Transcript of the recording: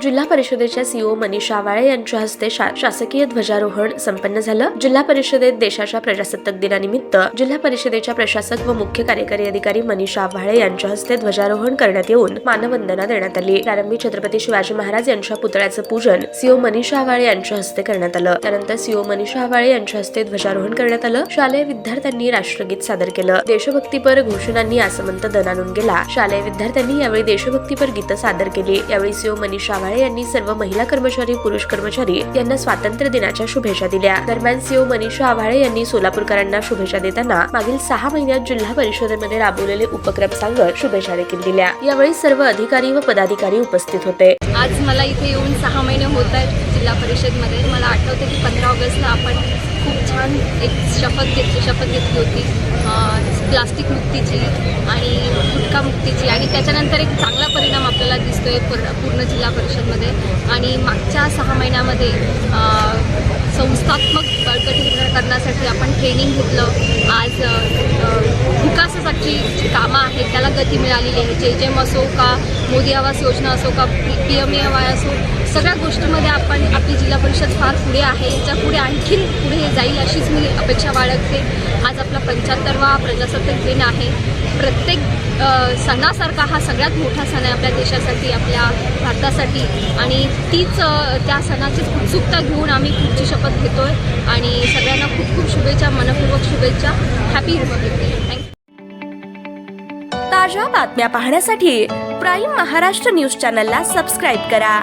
जिल्हा परिषदेच्या सीओ मनीषा आवाळे यांच्या हस्ते शासकीय ध्वजारोहण संपन्न झालं। जिल्हा परिषदेत देशाच्या प्रजासत्ताक दिनानिमित्त जिल्हा परिषदेच्या प्रशासक व मुख्य कार्यकारी अधिकारी मनीषा आवाळे यांच्या हस्ते ध्वजारोहण करण्यात येऊन मानवंदना देण्यात आली। प्रारंभी छत्रपती शिवाजी महाराज यांच्या पुतळ्याचं पूजन सीओ मनीषा आवाळे यांच्या हस्ते करण्यात आलं। त्यानंतर सीओ मनीषा आवाळे यांच्या हस्ते ध्वजारोहण करण्यात आलं। शालेय विद्यार्थ्यांनी राष्ट्रगीत सादर केलं। देशभक्तीपर घोषणांनी आसमंत दणाणून गेला। शालेय विद्यार्थ्यांनी यावेळी देशभक्तीपर गीतं सादर केली। यावेळी सीओ मनीषा आवाळे यांनी सर्व महिला कर्मचारी, पुरुष कर्मचारी यांना स्वातंत्र्य दिनाच्या शुभेच्छा दिल्या। दरम्यान सीओ मनीषा आवाळे यांनी सोलापूरकरांना शुभेच्छा देताना मागील 6 महिन्यात जिल्हा परिषदेमध्ये राबवलेले उपक्रम सांगत शुभेच्छा देखील दिल्या। यावेळी सर्व अधिकारी व पदाधिकारी उपस्थित होते। आज मला इथे येऊन 6 महिने होत आहेत जिल्हा परिषदमध्ये। मला आठवते की 15 ऑगस्टला आपण खूप छान एक शपथ घेतली होती प्लास्टिक मुक्तीची आणि गुटखा मुक्तीची, आणि त्याच्यानंतर एक चांगला परिणाम आपल्याला दिसतोय पूर्ण जिल्हा परिषदमध्ये। आणि मागच्या 6 महिन्यामध्ये संस्थात्मक बळकटी करण्यासाठी आपण ट्रेनिंग घेतलं। आज विकासासाठी जी कामं आहेत त्याला गती मिळालेली आहे। JJM असो का मोदी आवास योजना असो का PMAY असो, सगळ्या गोष्टीमध्ये आपली जिल्हा परिषद फार पुढे आहे। याच्या पुढे आणखीन पुढे जाईल अशीच मी अपेक्षा बाळगते। आज आपला 75वा प्रजासत्ताक दिन आहे। प्रत्येक सणासारखा हा सगळ्यात मोठा सण आहे आपल्या देशासाठी, आपल्या भारतासाठी, आणि तीच त्या सणाचीच उत्सुकता घेऊन आम्ही पुढची शपथ घेतोय। आणि सगळ्यांना खूप खूप शुभेच्छा, मनपूर्वक शुभेच्छा। Happy Republic day. ताज्या बातम्या पाहण्यासाठी प्राईम महाराष्ट्र न्यूज चॅनलला सबस्क्राईब करा।